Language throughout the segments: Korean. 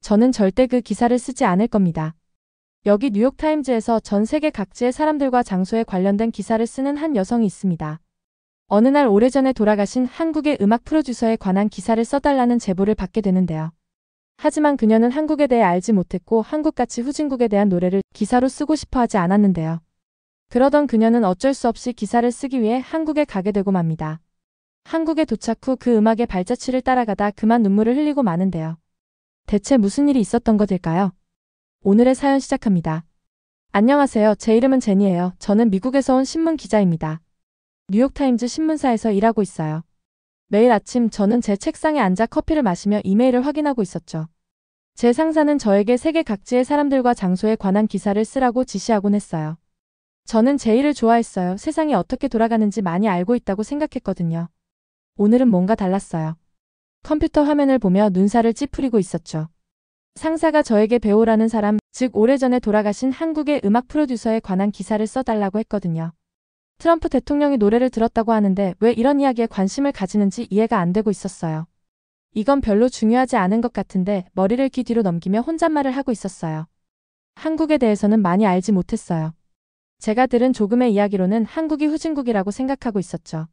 저는 절대 그 기사를 쓰지 않을 겁니다. 여기 뉴욕타임즈에서 전 세계 각지의 사람들과 장소에 관련된 기사를 쓰는 한 여성이 있습니다. 어느 날 오래전에 돌아가신 한국의 음악 프로듀서에 관한 기사를 써달라는 제보를 받게 되는데요. 하지만 그녀는 한국에 대해 알지 못했고 한국같이 후진국에 대한 노래를 기사로 쓰고 싶어 하지 않았는데요. 그러던 그녀는 어쩔 수 없이 기사를 쓰기 위해 한국에 가게 되고 맙니다. 한국에 도착 후 그 음악의 발자취를 따라가다 그만 눈물을 흘리고 마는데요. 대체 무슨 일이 있었던 것일까요? 오늘의 사연 시작합니다. 안녕하세요. 제 이름은 제니예요. 저는 미국에서 온 신문 기자입니다. 뉴욕타임즈 신문사에서 일하고 있어요. 매일 아침 저는 제 책상에 앉아 커피를 마시며 이메일을 확인하고 있었죠. 제 상사는 저에게 세계 각지의 사람들과 장소에 관한 기사를 쓰라고 지시하곤 했어요. 저는 제 일을 좋아했어요. 세상이 어떻게 돌아가는지 많이 알고 있다고 생각했거든요. 오늘은 뭔가 달랐어요. 컴퓨터 화면을 보며 눈살을 찌푸리고 있었죠. 상사가 저에게 배우라는 사람, 즉 오래전에 돌아가신 한국의 음악 프로듀서에 관한 기사를 써달라고 했거든요. 트럼프 대통령이 노래를 들었다고 하는데 왜 이런 이야기에 관심을 가지는지 이해가 안 되고 있었어요. 이건 별로 중요하지 않은 것 같은데 머리를 귀 뒤로 넘기며 혼잣말을 하고 있었어요. 한국에 대해서는 많이 알지 못했어요. 제가 들은 조금의 이야기로는 한국이 후진국이라고 생각하고 있었죠.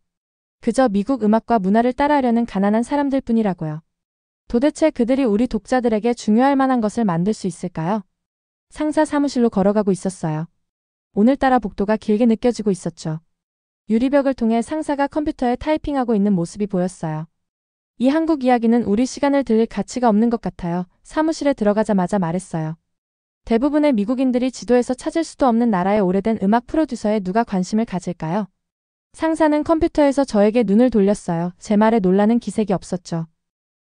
그저 미국 음악과 문화를 따라하려는 가난한 사람들 뿐이라고요. 도대체 그들이 우리 독자들에게 중요할 만한 것을 만들 수 있을까요? 상사 사무실로 걸어가고 있었어요. 오늘따라 복도가 길게 느껴지고 있었죠. 유리벽을 통해 상사가 컴퓨터에 타이핑하고 있는 모습이 보였어요. 이 한국 이야기는 우리 시간을 들일 가치가 없는 것 같아요. 사무실에 들어가자마자 말했어요. 대부분의 미국인들이 지도에서 찾을 수도 없는 나라의 오래된 음악 프로듀서에 누가 관심을 가질까요? 상사는 컴퓨터에서 저에게 눈을 돌렸어요. 제 말에 놀라는 기색이 없었죠.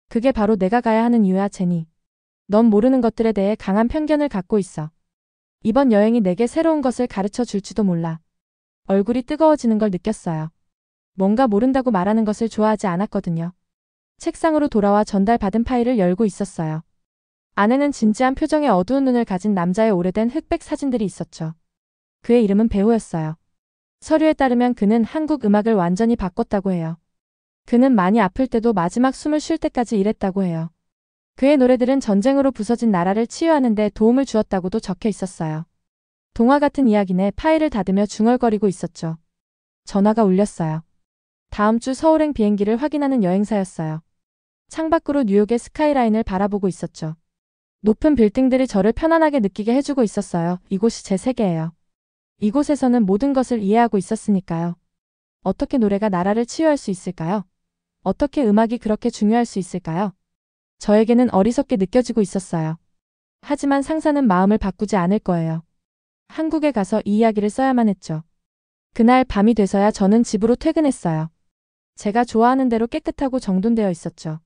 그게 바로 내가 가야 하는 이유야, 제니. 넌 모르는 것들에 대해 강한 편견을 갖고 있어. 이번 여행이 내게 새로운 것을 가르쳐 줄지도 몰라. 얼굴이 뜨거워지는 걸 느꼈어요. 뭔가 모른다고 말하는 것을 좋아하지 않았거든요. 책상으로 돌아와 전달받은 파일을 열고 있었어요. 안에는 진지한 표정의 어두운 눈을 가진 남자의 오래된 흑백 사진들이 있었죠. 그의 이름은 배우였어요. 서류에 따르면 그는 한국 음악을 완전히 바꿨다고 해요. 그는 많이 아플 때도 마지막 숨을 쉴 때까지 일했다고 해요. 그의 노래들은 전쟁으로 부서진 나라를 치유하는 데 도움을 주었다고도 적혀 있었어요. 동화 같은 이야기네. 파일을 닫으며 중얼거리고 있었죠. 전화가 울렸어요. 다음 주 서울행 비행기를 확인하는 여행사였어요. 창밖으로 뉴욕의 스카이라인을 바라보고 있었죠. 높은 빌딩들이 저를 편안하게 느끼게 해주고 있었어요. 이곳이 제 세계예요. 이곳에서는 모든 것을 이해하고 있었으니까요. 어떻게 노래가 나라를 치유할 수 있을까요? 어떻게 음악이 그렇게 중요할 수 있을까요? 저에게는 어리석게 느껴지고 있었어요. 하지만 상사는 마음을 바꾸지 않을 거예요. 한국에 가서 이 이야기를 써야만 했죠. 그날 밤이 돼서야 저는 집으로 퇴근했어요. 제가 좋아하는 대로 깨끗하고 정돈되어 있었죠.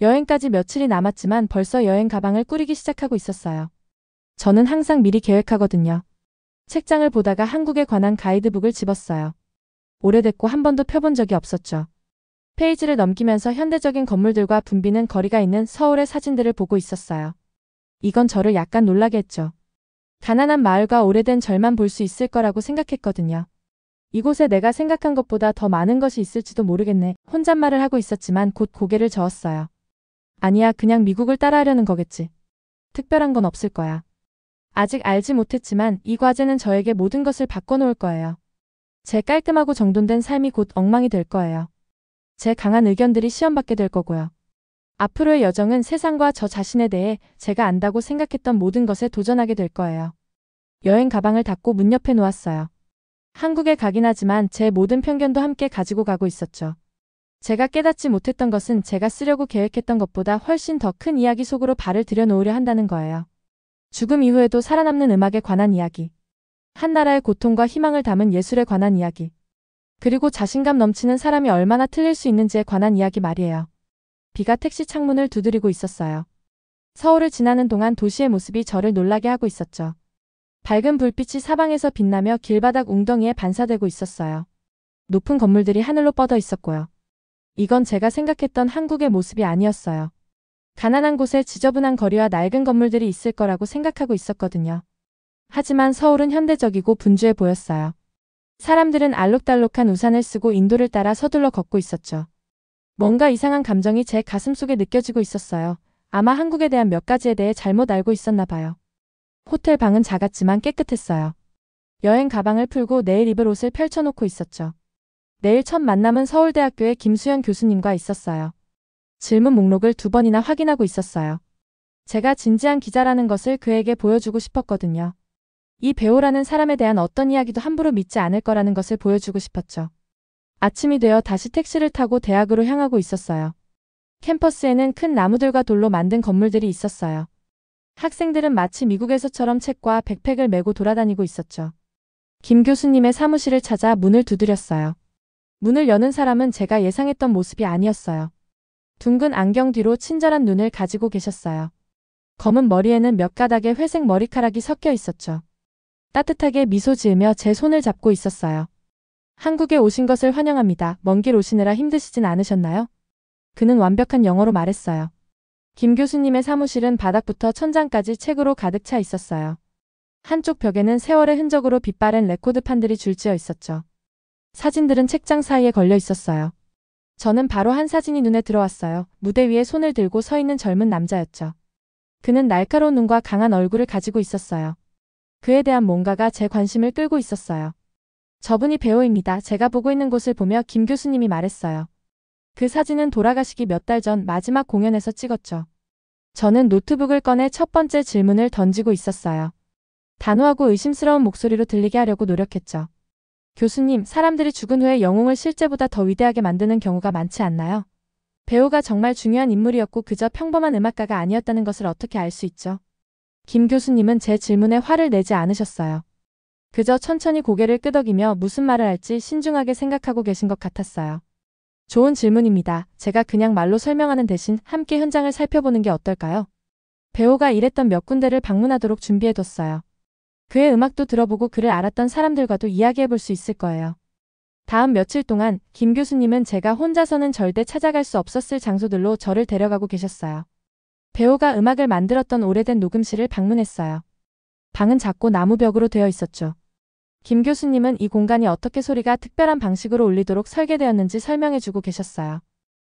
여행까지 며칠이 남았지만 벌써 여행 가방을 꾸리기 시작하고 있었어요. 저는 항상 미리 계획하거든요. 책장을 보다가 한국에 관한 가이드북을 집었어요. 오래됐고 한 번도 펴본 적이 없었죠. 페이지를 넘기면서 현대적인 건물들과 붐비는 거리가 있는 서울의 사진들을 보고 있었어요. 이건 저를 약간 놀라게 했죠. 가난한 마을과 오래된 절만 볼 수 있을 거라고 생각했거든요. 이곳에 내가 생각한 것보다 더 많은 것이 있을지도 모르겠네. 혼잣말을 하고 있었지만 곧 고개를 저었어요. 아니야, 그냥 미국을 따라하려는 거겠지. 특별한 건 없을 거야. 아직 알지 못했지만 이 과제는 저에게 모든 것을 바꿔놓을 거예요. 제 깔끔하고 정돈된 삶이 곧 엉망이 될 거예요. 제 강한 의견들이 시험받게 될 거고요. 앞으로의 여정은 세상과 저 자신에 대해 제가 안다고 생각했던 모든 것에 도전하게 될 거예요. 여행 가방을 닫고 문 옆에 놓았어요. 한국에 가긴 하지만 제 모든 편견도 함께 가지고 가고 있었죠. 제가 깨닫지 못했던 것은 제가 쓰려고 계획했던 것보다 훨씬 더 큰 이야기 속으로 발을 들여놓으려 한다는 거예요. 죽음 이후에도 살아남는 음악에 관한 이야기. 한 나라의 고통과 희망을 담은 예술에 관한 이야기. 그리고 자신감 넘치는 사람이 얼마나 틀릴 수 있는지에 관한 이야기 말이에요. 비가 택시 창문을 두드리고 있었어요. 서울을 지나는 동안 도시의 모습이 저를 놀라게 하고 있었죠. 밝은 불빛이 사방에서 빛나며 길바닥 웅덩이에 반사되고 있었어요. 높은 건물들이 하늘로 뻗어 있었고요. 이건 제가 생각했던 한국의 모습이 아니었어요. 가난한 곳에 지저분한 거리와 낡은 건물들이 있을 거라고 생각하고 있었거든요. 하지만 서울은 현대적이고 분주해 보였어요. 사람들은 알록달록한 우산을 쓰고 인도를 따라 서둘러 걷고 있었죠. 뭔가 이상한 감정이 제 가슴 속에 느껴지고 있었어요. 아마 한국에 대한 몇 가지에 대해 잘못 알고 있었나 봐요. 호텔 방은 작았지만 깨끗했어요. 여행 가방을 풀고 내일 입을 옷을 펼쳐놓고 있었죠. 내일 첫 만남은 서울대학교의 김수현 교수님과 있었어요. 질문 목록을 2번이나 확인하고 있었어요. 제가 진지한 기자라는 것을 그에게 보여주고 싶었거든요. 이 배우라는 사람에 대한 어떤 이야기도 함부로 믿지 않을 거라는 것을 보여주고 싶었죠. 아침이 되어 다시 택시를 타고 대학으로 향하고 있었어요. 캠퍼스에는 큰 나무들과 돌로 만든 건물들이 있었어요. 학생들은 마치 미국에서처럼 책과 백팩을 메고 돌아다니고 있었죠. 김 교수님의 사무실을 찾아 문을 두드렸어요. 문을 여는 사람은 제가 예상했던 모습이 아니었어요. 둥근 안경 뒤로 친절한 눈을 가지고 계셨어요. 검은 머리에는 몇 가닥의 회색 머리카락이 섞여 있었죠. 따뜻하게 미소 지으며 제 손을 잡고 있었어요. 한국에 오신 것을 환영합니다. 먼 길 오시느라 힘드시진 않으셨나요? 그는 완벽한 영어로 말했어요. 김 교수님의 사무실은 바닥부터 천장까지 책으로 가득 차 있었어요. 한쪽 벽에는 세월의 흔적으로 빛바랜 레코드판들이 줄지어 있었죠. 사진들은 책장 사이에 걸려 있었어요. 저는 바로 한 사진이 눈에 들어왔어요. 무대 위에 손을 들고 서 있는 젊은 남자였죠. 그는 날카로운 눈과 강한 얼굴을 가지고 있었어요. 그에 대한 뭔가가 제 관심을 끌고 있었어요. 저분이 배우입니다. 제가 보고 있는 곳을 보며 김 교수님이 말했어요. 그 사진은 돌아가시기 몇 달 전 마지막 공연에서 찍었죠. 저는 노트북을 꺼내 첫 번째 질문을 던지고 있었어요. 단호하고 의심스러운 목소리로 들리게 하려고 노력했죠. 교수님, 사람들이 죽은 후에 영웅을 실제보다 더 위대하게 만드는 경우가 많지 않나요? 배우가 정말 중요한 인물이었고 그저 평범한 음악가가 아니었다는 것을 어떻게 알 수 있죠? 김 교수님은 제 질문에 화를 내지 않으셨어요. 그저 천천히 고개를 끄덕이며 무슨 말을 할지 신중하게 생각하고 계신 것 같았어요. 좋은 질문입니다. 제가 그냥 말로 설명하는 대신 함께 현장을 살펴보는 게 어떨까요? 배우가 일했던 몇 군데를 방문하도록 준비해뒀어요. 그의 음악도 들어보고 그를 알았던 사람들과도 이야기해볼 수 있을 거예요. 다음 며칠 동안 김 교수님은 제가 혼자서는 절대 찾아갈 수 없었을 장소들로 저를 데려가고 계셨어요. 배우가 음악을 만들었던 오래된 녹음실을 방문했어요. 방은 작고 나무벽으로 되어 있었죠. 김 교수님은 이 공간이 어떻게 소리가 특별한 방식으로 울리도록 설계되었는지 설명해주고 계셨어요.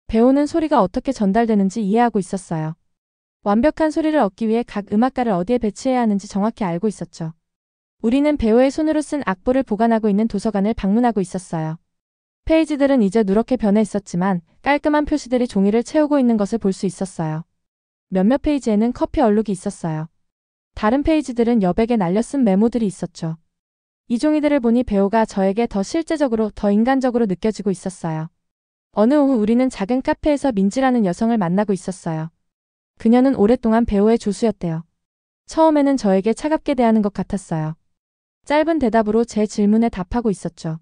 배우는 소리가 어떻게 전달되는지 이해하고 있었어요. 완벽한 소리를 얻기 위해 각 음악가를 어디에 배치해야 하는지 정확히 알고 있었죠. 우리는 배우의 손으로 쓴 악보를 보관하고 있는 도서관을 방문하고 있었어요. 페이지들은 이제 누렇게 변해 있었지만 깔끔한 표시들이 종이를 채우고 있는 것을 볼 수 있었어요. 몇몇 페이지에는 커피 얼룩이 있었어요. 다른 페이지들은 여백에 날려 쓴 메모들이 있었죠. 이 종이들을 보니 배우가 저에게 더 실제적으로, 더 인간적으로 느껴지고 있었어요. 어느 오후 우리는 작은 카페에서 민지라는 여성을 만나고 있었어요. 그녀는 오랫동안 배우의 조수였대요. 처음에는 저에게 차갑게 대하는 것 같았어요. 짧은 대답으로 제 질문에 답하고 있었죠.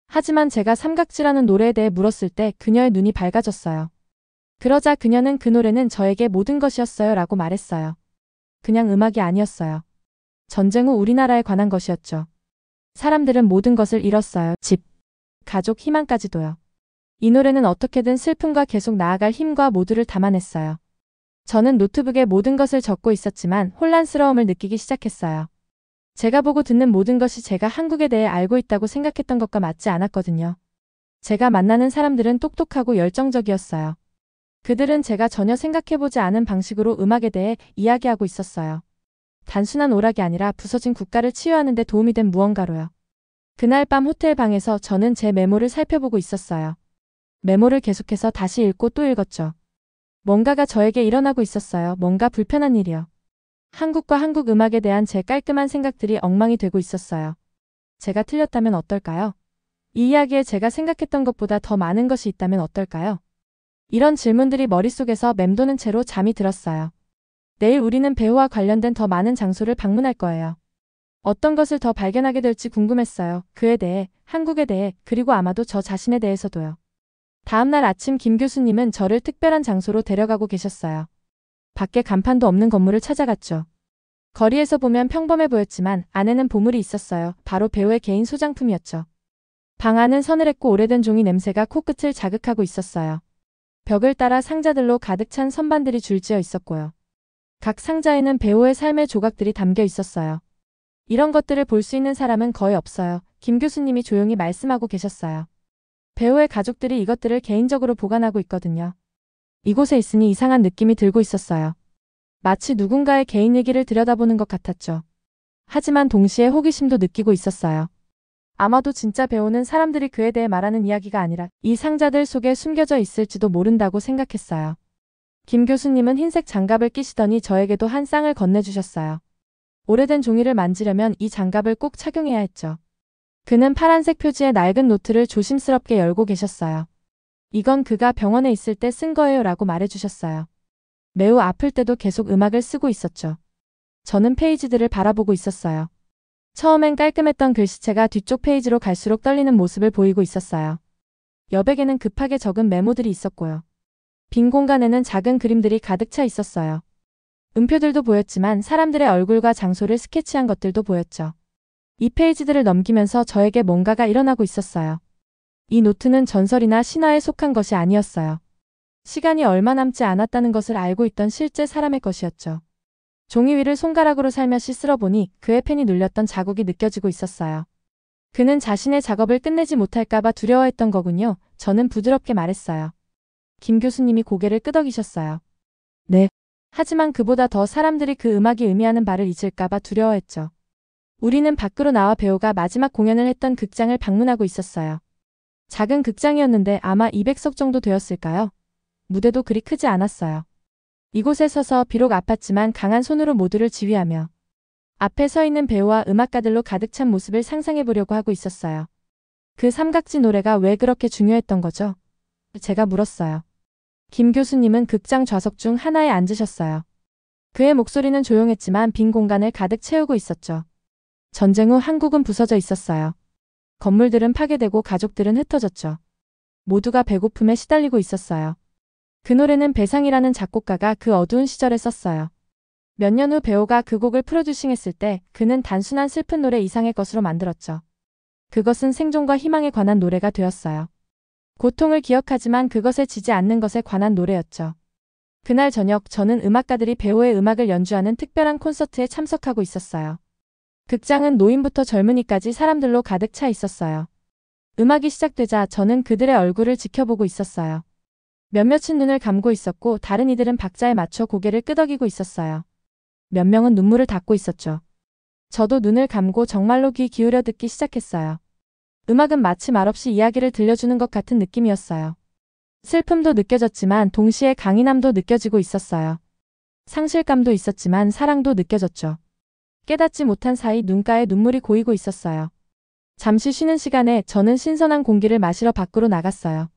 하지만 제가 삼각지라는 노래에 대해 물었을 때 그녀의 눈이 밝아졌어요. 그러자 그녀는 그 노래는 저에게 모든 것이었어요 라고 말했어요. 그냥 음악이 아니었어요. 전쟁 후 우리나라에 관한 것이었죠. 사람들은 모든 것을 잃었어요. 집, 가족, 희망까지도요. 이 노래는 어떻게든 슬픔과 계속 나아갈 힘과 모두를 담아냈어요. 저는 노트북에 모든 것을 적고 있었지만 혼란스러움을 느끼기 시작했어요. 제가 보고 듣는 모든 것이 제가 한국에 대해 알고 있다고 생각했던 것과 맞지 않았거든요. 제가 만나는 사람들은 똑똑하고 열정적이었어요. 그들은 제가 전혀 생각해보지 않은 방식으로 음악에 대해 이야기하고 있었어요. 단순한 오락이 아니라 부서진 국가를 치유하는 데 도움이 된 무언가로요. 그날 밤 호텔 방에서 저는 제 메모를 살펴보고 있었어요. 메모를 계속해서 다시 읽고 또 읽었죠. 뭔가가 저에게 일어나고 있었어요. 뭔가 불편한 일이요. 한국과 한국 음악에 대한 제 깔끔한 생각들이 엉망이 되고 있었어요. 제가 틀렸다면 어떨까요? 이 이야기에 제가 생각했던 것보다 더 많은 것이 있다면 어떨까요? 이런 질문들이 머릿속에서 맴도는 채로 잠이 들었어요. 내일 우리는 배우와 관련된 더 많은 장소를 방문할 거예요. 어떤 것을 더 발견하게 될지 궁금했어요. 그에 대해, 한국에 대해, 그리고 아마도 저 자신에 대해서도요. 다음날 아침 김 교수님은 저를 특별한 장소로 데려가고 계셨어요. 밖에 간판도 없는 건물을 찾아갔죠. 거리에서 보면 평범해 보였지만 안에는 보물이 있었어요. 바로 배우의 개인 소장품이었죠. 방 안은 서늘했고 오래된 종이 냄새가 코끝을 자극하고 있었어요. 벽을 따라 상자들로 가득 찬 선반들이 줄지어 있었고요. 각 상자에는 배우의 삶의 조각들이 담겨 있었어요. 이런 것들을 볼 수 있는 사람은 거의 없어요. 김 교수님이 조용히 말씀하고 계셨어요. 배우의 가족들이 이것들을 개인적으로 보관하고 있거든요. 이곳에 있으니 이상한 느낌이 들고 있었어요. 마치 누군가의 개인 얘기를 들여다보는 것 같았죠. 하지만 동시에 호기심도 느끼고 있었어요. 아마도 진짜 배우는 사람들이 그에 대해 말하는 이야기가 아니라 이 상자들 속에 숨겨져 있을지도 모른다고 생각했어요. 김 교수님은 흰색 장갑을 끼시더니 저에게도 한 쌍을 건네주셨어요. 오래된 종이를 만지려면 이 장갑을 꼭 착용해야 했죠. 그는 파란색 표지의 낡은 노트를 조심스럽게 열고 계셨어요. 이건 그가 병원에 있을 때 쓴 거예요 라고 말해주셨어요. 매우 아플 때도 계속 음악을 쓰고 있었죠. 저는 페이지들을 바라보고 있었어요. 처음엔 깔끔했던 글씨체가 뒤쪽 페이지로 갈수록 떨리는 모습을 보이고 있었어요. 여백에는 급하게 적은 메모들이 있었고요. 빈 공간에는 작은 그림들이 가득 차 있었어요. 음표들도 보였지만 사람들의 얼굴과 장소를 스케치한 것들도 보였죠. 이 페이지들을 넘기면서 저에게 뭔가가 일어나고 있었어요. 이 노트는 전설이나 신화에 속한 것이 아니었어요. 시간이 얼마 남지 않았다는 것을 알고 있던 실제 사람의 것이었죠. 종이 위를 손가락으로 살며시 쓸어보니 그의 펜이 눌렸던 자국이 느껴지고 있었어요. 그는 자신의 작업을 끝내지 못할까봐 두려워했던 거군요. 저는 부드럽게 말했어요. 김 교수님이 고개를 끄덕이셨어요. 네. 하지만 그보다 더 사람들이 그 음악이 의미하는 바를 잊을까봐 두려워했죠. 우리는 밖으로 나와 배우가 마지막 공연을 했던 극장을 방문하고 있었어요. 작은 극장이었는데 아마 200석 정도 되었을까요? 무대도 그리 크지 않았어요. 이곳에 서서 비록 아팠지만 강한 손으로 모두를 지휘하며 앞에 서 있는 배우와 음악가들로 가득 찬 모습을 상상해 보려고 하고 있었어요. 그 삼각지 노래가 왜 그렇게 중요했던 거죠? 제가 물었어요. 김 교수님은 극장 좌석 중 하나에 앉으셨어요. 그의 목소리는 조용했지만 빈 공간을 가득 채우고 있었죠. 전쟁 후 한국은 부서져 있었어요. 건물들은 파괴되고 가족들은 흩어졌죠. 모두가 배고픔에 시달리고 있었어요. 그 노래는 배상이라는 작곡가가 그 어두운 시절에 썼어요. 몇 년 후 배우가 그 곡을 프로듀싱했을 때 그는 단순한 슬픈 노래 이상의 것으로 만들었죠. 그것은 생존과 희망에 관한 노래가 되었어요. 고통을 기억하지만 그것에 지지 않는 것에 관한 노래였죠. 그날 저녁 저는 음악가들이 배우의 음악을 연주하는 특별한 콘서트에 참석하고 있었어요. 극장은 노인부터 젊은이까지 사람들로 가득 차 있었어요. 음악이 시작되자 저는 그들의 얼굴을 지켜보고 있었어요. 몇몇은 눈을 감고 있었고 다른 이들은 박자에 맞춰 고개를 끄덕이고 있었어요. 몇 명은 눈물을 닦고 있었죠. 저도 눈을 감고 정말로 귀 기울여 듣기 시작했어요. 음악은 마치 말없이 이야기를 들려주는 것 같은 느낌이었어요. 슬픔도 느껴졌지만 동시에 강인함도 느껴지고 있었어요. 상실감도 있었지만 사랑도 느껴졌죠. 깨닫지 못한 사이 눈가에 눈물이 고이고 있었어요. 잠시 쉬는 시간에 저는 신선한 공기를 마시러 밖으로 나갔어요.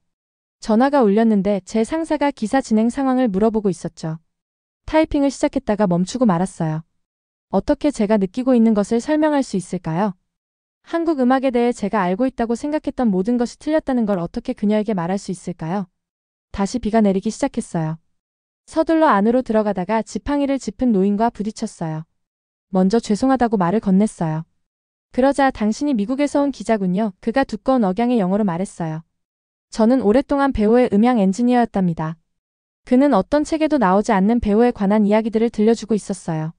전화가 울렸는데 제 상사가 기사 진행 상황을 물어보고 있었죠. 타이핑을 시작했다가 멈추고 말았어요. 어떻게 제가 느끼고 있는 것을 설명할 수 있을까요? 한국 음악에 대해 제가 알고 있다고 생각했던 모든 것이 틀렸다는 걸 어떻게 그녀에게 말할 수 있을까요? 다시 비가 내리기 시작했어요. 서둘러 안으로 들어가다가 지팡이를 짚은 노인과 부딪혔어요. 먼저 죄송하다고 말을 건넸어요. 그러자 당신이 미국에서 온 기자군요. 그가 두꺼운 억양의 영어로 말했어요. 저는 오랫동안 배우의 음향 엔지니어였답니다. 그는 어떤 책에도 나오지 않는 배우에 관한 이야기들을 들려주고 있었어요.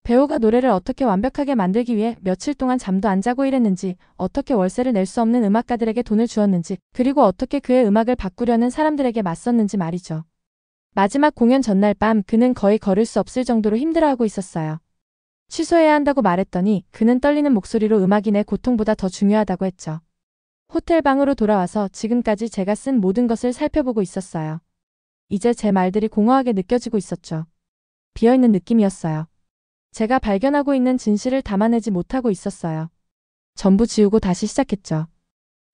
배우가 노래를 어떻게 완벽하게 만들기 위해 며칠 동안 잠도 안 자고 일했는지, 어떻게 월세를 낼 수 없는 음악가들에게 돈을 주었는지, 그리고 어떻게 그의 음악을 바꾸려는 사람들에게 맞섰는지 말이죠. 마지막 공연 전날 밤 그는 거의 걸을 수 없을 정도로 힘들어하고 있었어요. 취소해야 한다고 말했더니 그는 떨리는 목소리로 음악이 내 고통보다 더 중요하다고 했죠. 호텔 방으로 돌아와서 지금까지 제가 쓴 모든 것을 살펴보고 있었어요. 이제 제 말들이 공허하게 느껴지고 있었죠. 비어있는 느낌이었어요. 제가 발견하고 있는 진실을 담아내지 못하고 있었어요. 전부 지우고 다시 시작했죠.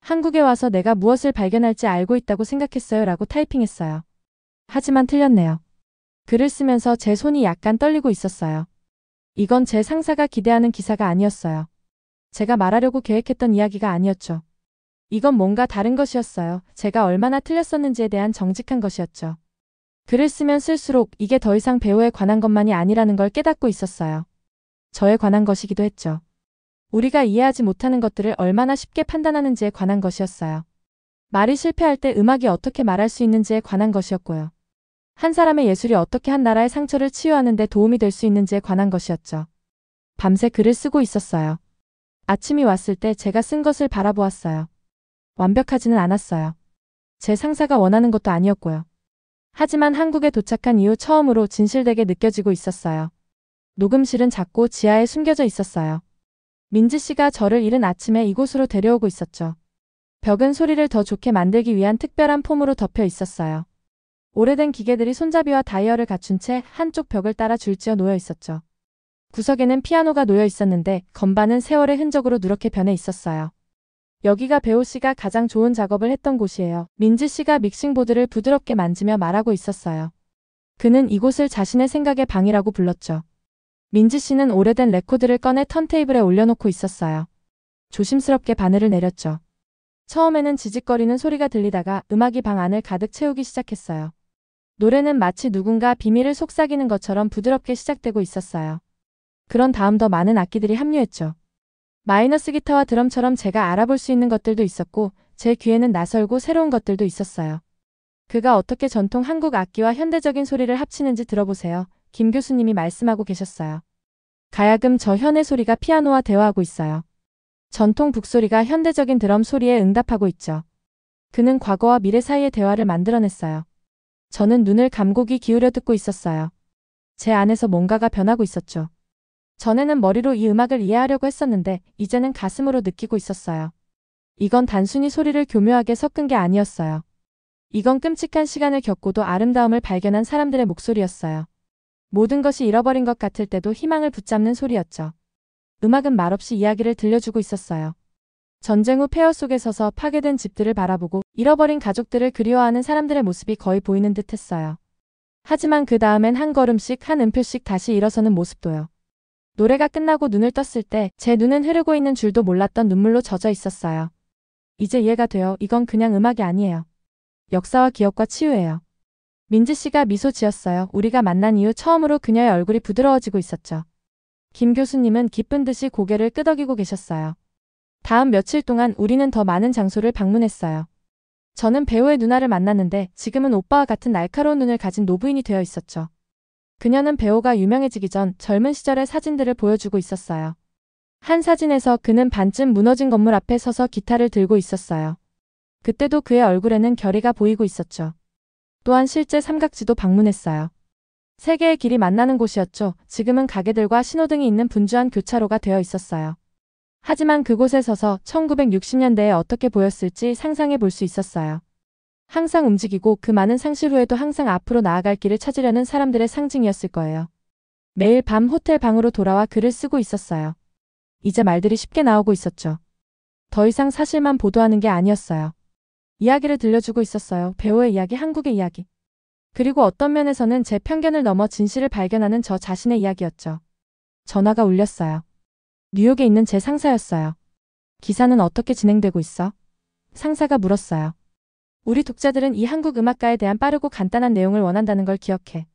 한국에 와서 내가 무엇을 발견할지 알고 있다고 생각했어요 라고 타이핑했어요. 하지만 틀렸네요. 글을 쓰면서 제 손이 약간 떨리고 있었어요. 이건 제 상사가 기대하는 기사가 아니었어요. 제가 말하려고 계획했던 이야기가 아니었죠. 이건 뭔가 다른 것이었어요. 제가 얼마나 틀렸었는지에 대한 정직한 것이었죠. 글을 쓰면 쓸수록 이게 더 이상 배우에 관한 것만이 아니라는 걸 깨닫고 있었어요. 저에 관한 것이기도 했죠. 우리가 이해하지 못하는 것들을 얼마나 쉽게 판단하는지에 관한 것이었어요. 말이 실패할 때 음악이 어떻게 말할 수 있는지에 관한 것이었고요. 한 사람의 예술이 어떻게 한 나라의 상처를 치유하는 데 도움이 될 수 있는지에 관한 것이었죠. 밤새 글을 쓰고 있었어요. 아침이 왔을 때 제가 쓴 것을 바라보았어요. 완벽하지는 않았어요. 제 상사가 원하는 것도 아니었고요. 하지만 한국에 도착한 이후 처음으로 진실되게 느껴지고 있었어요. 녹음실은 작고 지하에 숨겨져 있었어요. 민지 씨가 저를 이른 아침에 이곳으로 데려오고 있었죠. 벽은 소리를 더 좋게 만들기 위한 특별한 폼으로 덮여 있었어요. 오래된 기계들이 손잡이와 다이얼을 갖춘 채 한쪽 벽을 따라 줄지어 놓여 있었죠. 구석에는 피아노가 놓여 있었는데 건반은 세월의 흔적으로 누렇게 변해 있었어요. 여기가 배우 씨가 가장 좋은 작업을 했던 곳이에요. 민지 씨가 믹싱보드를 부드럽게 만지며 말하고 있었어요. 그는 이곳을 자신의 생각의 방이라고 불렀죠. 민지 씨는 오래된 레코드를 꺼내 턴테이블에 올려놓고 있었어요. 조심스럽게 바늘을 내렸죠. 처음에는 지직거리는 소리가 들리다가 음악이 방 안을 가득 채우기 시작했어요. 노래는 마치 누군가 비밀을 속삭이는 것처럼 부드럽게 시작되고 있었어요. 그런 다음 더 많은 악기들이 합류했죠. 마이너스 기타와 드럼처럼 제가 알아볼 수 있는 것들도 있었고 제 귀에는 낯설고 새로운 것들도 있었어요. 그가 어떻게 전통 한국 악기와 현대적인 소리를 합치는지 들어보세요. 김 교수님이 말씀하고 계셨어요. 가야금 저 현의 소리가 피아노와 대화하고 있어요. 전통 북소리가 현대적인 드럼 소리에 응답하고 있죠. 그는 과거와 미래 사이의 대화를 만들어냈어요. 저는 눈을 감고 귀 기울여 듣고 있었어요. 제 안에서 뭔가가 변하고 있었죠. 전에는 머리로 이 음악을 이해하려고 했었는데 이제는 가슴으로 느끼고 있었어요. 이건 단순히 소리를 교묘하게 섞은 게 아니었어요. 이건 끔찍한 시간을 겪고도 아름다움을 발견한 사람들의 목소리였어요. 모든 것이 잃어버린 것 같을 때도 희망을 붙잡는 소리였죠. 음악은 말없이 이야기를 들려주고 있었어요. 전쟁 후 폐허 속에 서서 파괴된 집들을 바라보고 잃어버린 가족들을 그리워하는 사람들의 모습이 거의 보이는 듯 했어요. 하지만 그 다음엔 한 걸음씩 한 음표씩 다시 일어서는 모습도요. 노래가 끝나고 눈을 떴을 때 제 눈은 흐르고 있는 줄도 몰랐던 눈물로 젖어 있었어요. 이제 이해가 돼요. 이건 그냥 음악이 아니에요. 역사와 기억과 치유예요. 민지 씨가 미소 지었어요. 우리가 만난 이후 처음으로 그녀의 얼굴이 부드러워지고 있었죠. 김 교수님은 기쁜 듯이 고개를 끄덕이고 계셨어요. 다음 며칠 동안 우리는 더 많은 장소를 방문했어요. 저는 배우의 누나를 만났는데 지금은 오빠와 같은 날카로운 눈을 가진 노부인이 되어 있었죠. 그녀는 배우가 유명해지기 전 젊은 시절의 사진들을 보여주고 있었어요. 한 사진에서 그는 반쯤 무너진 건물 앞에 서서 기타를 들고 있었어요. 그때도 그의 얼굴에는 결의가 보이고 있었죠. 또한 실제 삼각지도 방문했어요. 세 개의 길이 만나는 곳이었죠. 지금은 가게들과 신호등이 있는 분주한 교차로가 되어 있었어요. 하지만 그곳에 서서 1960년대에 어떻게 보였을지 상상해 볼 수 있었어요. 항상 움직이고 그 많은 상실 후에도 항상 앞으로 나아갈 길을 찾으려는 사람들의 상징이었을 거예요. 매일 밤 호텔 방으로 돌아와 글을 쓰고 있었어요. 이제 말들이 쉽게 나오고 있었죠. 더 이상 사실만 보도하는 게 아니었어요. 이야기를 들려주고 있었어요. 배우의 이야기, 한국의 이야기. 그리고 어떤 면에서는 제 편견을 넘어 진실을 발견하는 저 자신의 이야기였죠. 전화가 울렸어요. 뉴욕에 있는 제 상사였어요. 기사는 어떻게 진행되고 있어? 상사가 물었어요. 우리 독자들은 이 한국 음악가에 대한 빠르고 간단한 내용을 원한다는 걸 기억해.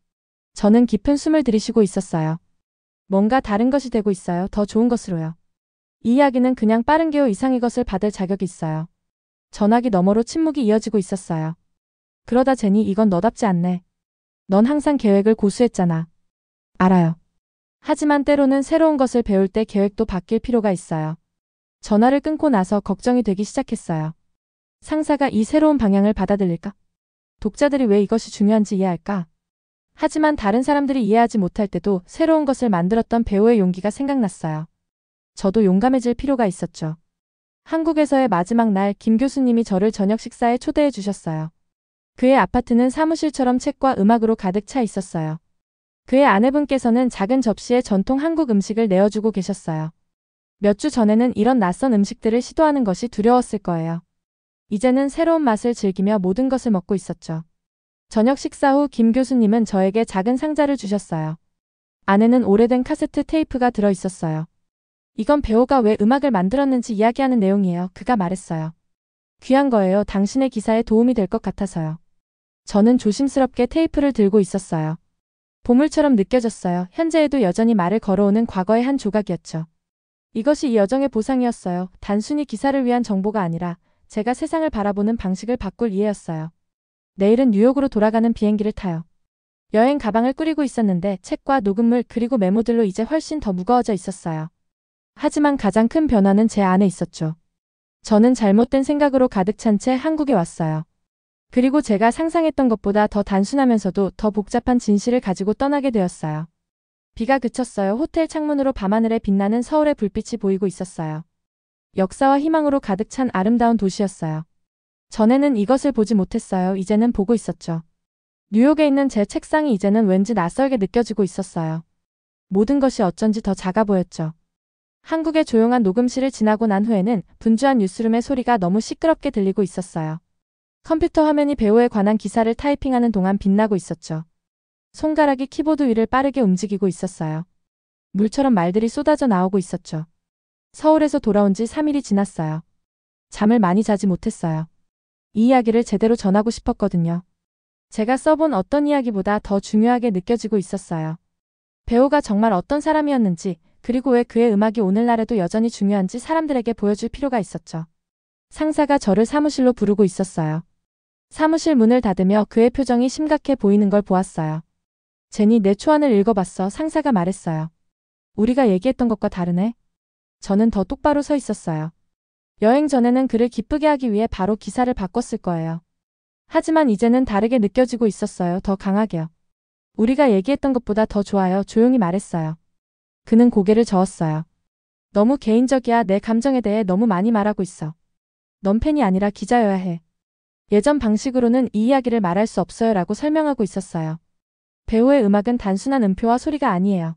저는 깊은 숨을 들이쉬고 있었어요. 뭔가 다른 것이 되고 있어요. 더 좋은 것으로요. 이 이야기는 그냥 빠른 개요 이상의 것을 받을 자격이 있어요. 전화기 너머로 침묵이 이어지고 있었어요. 그러다 제니 이건 너답지 않네. 넌 항상 계획을 고수했잖아. 알아요. 하지만 때로는 새로운 것을 배울 때 계획도 바뀔 필요가 있어요. 전화를 끊고 나서 걱정이 되기 시작했어요. 상사가 이 새로운 방향을 받아들일까? 독자들이 왜 이것이 중요한지 이해할까? 하지만 다른 사람들이 이해하지 못할 때도 새로운 것을 만들었던 배우의 용기가 생각났어요. 저도 용감해질 필요가 있었죠. 한국에서의 마지막 날 김 교수님이 저를 저녁 식사에 초대해 주셨어요. 그의 아파트는 사무실처럼 책과 음악으로 가득 차 있었어요. 그의 아내분께서는 작은 접시에 전통 한국 음식을 내어주고 계셨어요. 몇 주 전에는 이런 낯선 음식들을 시도하는 것이 두려웠을 거예요. 이제는 새로운 맛을 즐기며 모든 것을 먹고 있었죠. 저녁 식사 후 김 교수님은 저에게 작은 상자를 주셨어요. 안에는 오래된 카세트 테이프가 들어 있었어요. 이건 배우가 왜 음악을 만들었는지 이야기하는 내용이에요. 그가 말했어요. 귀한 거예요. 당신의 기사에 도움이 될 것 같아서요. 저는 조심스럽게 테이프를 들고 있었어요. 보물처럼 느껴졌어요. 현재에도 여전히 말을 걸어오는 과거의 한 조각이었죠. 이것이 이 여정의 보상이었어요. 단순히 기사를 위한 정보가 아니라 제가 세상을 바라보는 방식을 바꿀 이해였어요. 내일은 뉴욕으로 돌아가는 비행기를 타요. 여행 가방을 꾸리고 있었는데 책과 녹음물 그리고 메모들로 이제 훨씬 더 무거워져 있었어요. 하지만 가장 큰 변화는 제 안에 있었죠. 저는 잘못된 생각으로 가득 찬 채 한국에 왔어요. 그리고 제가 상상했던 것보다 더 단순하면서도 더 복잡한 진실을 가지고 떠나게 되었어요. 비가 그쳤어요. 호텔 창문으로 밤하늘에 빛나는 서울의 불빛이 보이고 있었어요. 역사와 희망으로 가득 찬 아름다운 도시였어요. 전에는 이것을 보지 못했어요. 이제는 보고 있었죠. 뉴욕에 있는 제 책상이 이제는 왠지 낯설게 느껴지고 있었어요. 모든 것이 어쩐지 더 작아 보였죠. 한국의 조용한 녹음실을 지나고 난 후에는 분주한 뉴스룸의 소리가 너무 시끄럽게 들리고 있었어요. 컴퓨터 화면이 배우에 관한 기사를 타이핑하는 동안 빛나고 있었죠. 손가락이 키보드 위를 빠르게 움직이고 있었어요. 물처럼 말들이 쏟아져 나오고 있었죠. 서울에서 돌아온 지 3일이 지났어요. 잠을 많이 자지 못했어요. 이 이야기를 제대로 전하고 싶었거든요. 제가 써본 어떤 이야기보다 더 중요하게 느껴지고 있었어요. 배우가 정말 어떤 사람이었는지, 그리고 왜 그의 음악이 오늘날에도 여전히 중요한지 사람들에게 보여줄 필요가 있었죠. 상사가 저를 사무실로 부르고 있었어요. 사무실 문을 닫으며 그의 표정이 심각해 보이는 걸 보았어요. 제니, 내 초안을 읽어봤어. 상사가 말했어요. 우리가 얘기했던 것과 다르네. 저는 더 똑바로 서 있었어요. 여행 전에는 그를 기쁘게 하기 위해 바로 기사를 바꿨을 거예요. 하지만 이제는 다르게 느껴지고 있었어요. 더 강하게요. 우리가 얘기했던 것보다 더 좋아요. 조용히 말했어요. 그는 고개를 저었어요. 너무 개인적이야. 내 감정에 대해 너무 많이 말하고 있어. 넌 팬이 아니라 기자여야 해. 예전 방식으로는 이 이야기를 말할 수 없어요 라고 설명하고 있었어요. 배우의 음악은 단순한 음표와 소리가 아니에요.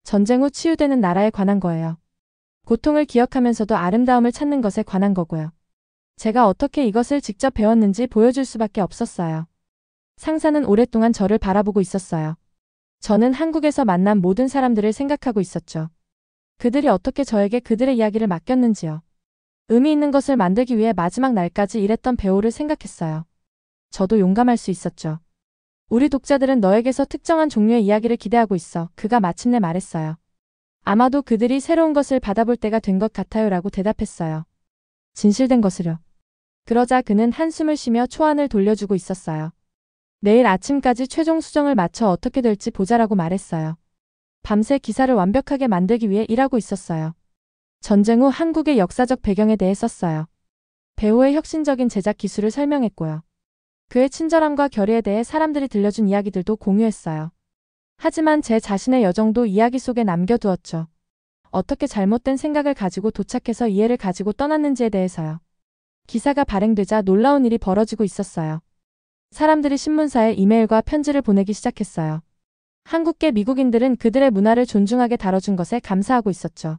전쟁 후 치유되는 나라에 관한 거예요. 고통을 기억하면서도 아름다움을 찾는 것에 관한 거고요. 제가 어떻게 이것을 직접 배웠는지 보여줄 수밖에 없었어요. 상사는 오랫동안 저를 바라보고 있었어요. 저는 한국에서 만난 모든 사람들을 생각하고 있었죠. 그들이 어떻게 저에게 그들의 이야기를 맡겼는지요. 의미 있는 것을 만들기 위해 마지막 날까지 일했던 배우를 생각했어요. 저도 용감할 수 있었죠. 우리 독자들은 너에게서 특정한 종류의 이야기를 기대하고 있어. 그가 마침내 말했어요. 아마도 그들이 새로운 것을 받아볼 때가 된 것 같아요 라고 대답했어요. 진실된 것을요. 그러자 그는 한숨을 쉬며 초안을 돌려주고 있었어요. 내일 아침까지 최종 수정을 마쳐 어떻게 될지 보자라고 말했어요. 밤새 기사를 완벽하게 만들기 위해 일하고 있었어요. 전쟁 후 한국의 역사적 배경에 대해 썼어요. 배우의 혁신적인 제작 기술을 설명했고요. 그의 친절함과 결의에 대해 사람들이 들려준 이야기들도 공유했어요. 하지만 제 자신의 여정도 이야기 속에 남겨두었죠. 어떻게 잘못된 생각을 가지고 도착해서 이해를 가지고 떠났는지에 대해서요. 기사가 발행되자 놀라운 일이 벌어지고 있었어요. 사람들이 신문사에 이메일과 편지를 보내기 시작했어요. 한국계 미국인들은 그들의 문화를 존중하게 다뤄준 것에 감사하고 있었죠.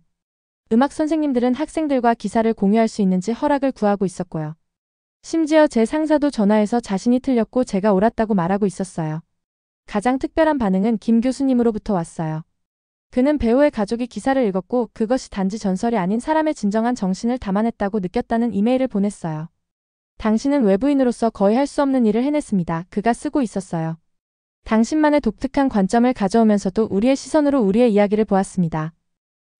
음악 선생님들은 학생들과 기사를 공유할 수 있는지 허락을 구하고 있었고요. 심지어 제 상사도 전화해서 자신이 틀렸고 제가 옳았다고 말하고 있었어요. 가장 특별한 반응은 김 교수님으로부터 왔어요. 그는 배우의 가족이 기사를 읽었고 그것이 단지 전설이 아닌 사람의 진정한 정신을 담아냈다고 느꼈다는 이메일을 보냈어요. 당신은 외부인으로서 거의 할 수 없는 일을 해냈습니다. 그가 쓰고 있었어요. 당신만의 독특한 관점을 가져오면서도 우리의 시선으로 우리의 이야기를 보았습니다.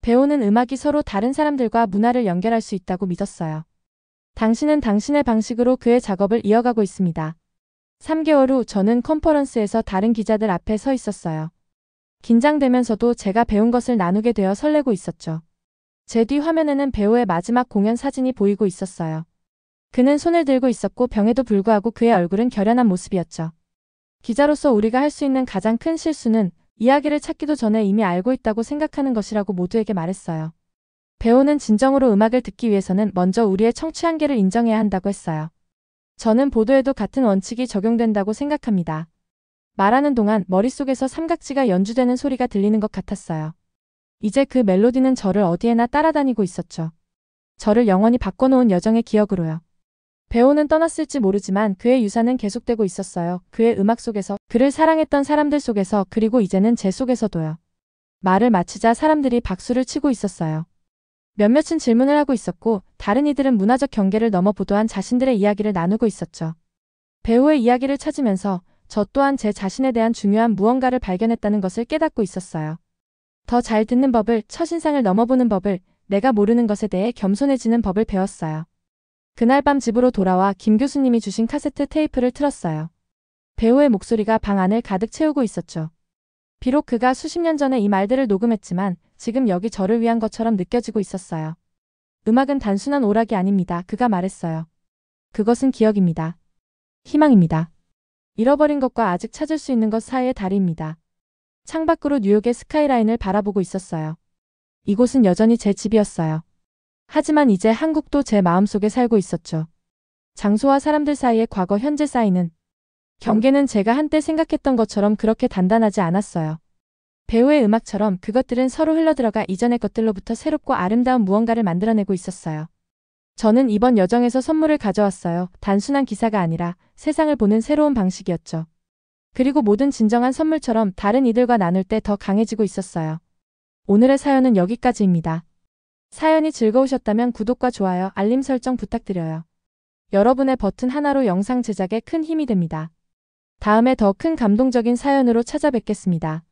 배우는 음악이 서로 다른 사람들과 문화를 연결할 수 있다고 믿었어요. 당신은 당신의 방식으로 그의 작업을 이어가고 있습니다. 3개월 후 저는 컨퍼런스에서 다른 기자들 앞에 서 있었어요. 긴장되면서도 제가 배운 것을 나누게 되어 설레고 있었죠. 제 뒤 화면에는 배우의 마지막 공연 사진이 보이고 있었어요. 그는 손을 들고 있었고 병에도 불구하고 그의 얼굴은 결연한 모습이었죠. 기자로서 우리가 할 수 있는 가장 큰 실수는 이야기를 찾기도 전에 이미 알고 있다고 생각하는 것이라고 모두에게 말했어요. 배우는 진정으로 음악을 듣기 위해서는 먼저 우리의 청취 한계를 인정해야 한다고 했어요. 저는 보도에도 같은 원칙이 적용된다고 생각합니다. 말하는 동안 머릿속에서 삼각지가 연주되는 소리가 들리는 것 같았어요. 이제 그 멜로디는 저를 어디에나 따라다니고 있었죠. 저를 영원히 바꿔놓은 여정의 기억으로요. 배우는 떠났을지 모르지만 그의 유산은 계속되고 있었어요. 그의 음악 속에서, 그를 사랑했던 사람들 속에서, 그리고 이제는 제 속에서도요. 말을 마치자 사람들이 박수를 치고 있었어요. 몇몇은 질문을 하고 있었고 다른 이들은 문화적 경계를 넘어 보도한 자신들의 이야기를 나누고 있었죠. 배우의 이야기를 찾으면서 저 또한 제 자신에 대한 중요한 무언가를 발견했다는 것을 깨닫고 있었어요. 더 잘 듣는 법을, 첫인상을 넘어보는 법을, 내가 모르는 것에 대해 겸손해지는 법을 배웠어요. 그날 밤 집으로 돌아와 김 교수님이 주신 카세트 테이프를 틀었어요. 배우의 목소리가 방 안을 가득 채우고 있었죠. 비록 그가 수십 년 전에 이 말들을 녹음했지만 지금 여기 저를 위한 것처럼 느껴지고 있었어요. 음악은 단순한 오락이 아닙니다. 그가 말했어요. 그것은 기억입니다. 희망입니다. 잃어버린 것과 아직 찾을 수 있는 것 사이의 다리입니다. 창밖으로 뉴욕의 스카이라인을 바라보고 있었어요. 이곳은 여전히 제 집이었어요. 하지만 이제 한국도 제 마음속에 살고 있었죠. 장소와 사람들 사이의 과거 현재 쌓이는 경계는 제가 한때 생각했던 것처럼 그렇게 단단하지 않았어요. 배우의 음악처럼 그것들은 서로 흘러들어가 이전의 것들로부터 새롭고 아름다운 무언가를 만들어내고 있었어요. 저는 이번 여정에서 선물을 가져왔어요. 단순한 기사가 아니라 세상을 보는 새로운 방식이었죠. 그리고 모든 진정한 선물처럼 다른 이들과 나눌 때 더 강해지고 있었어요. 오늘의 사연은 여기까지입니다. 사연이 즐거우셨다면 구독과 좋아요, 알림 설정 부탁드려요. 여러분의 버튼 하나로 영상 제작에 큰 힘이 됩니다. 다음에 더 큰 감동적인 사연으로 찾아뵙겠습니다.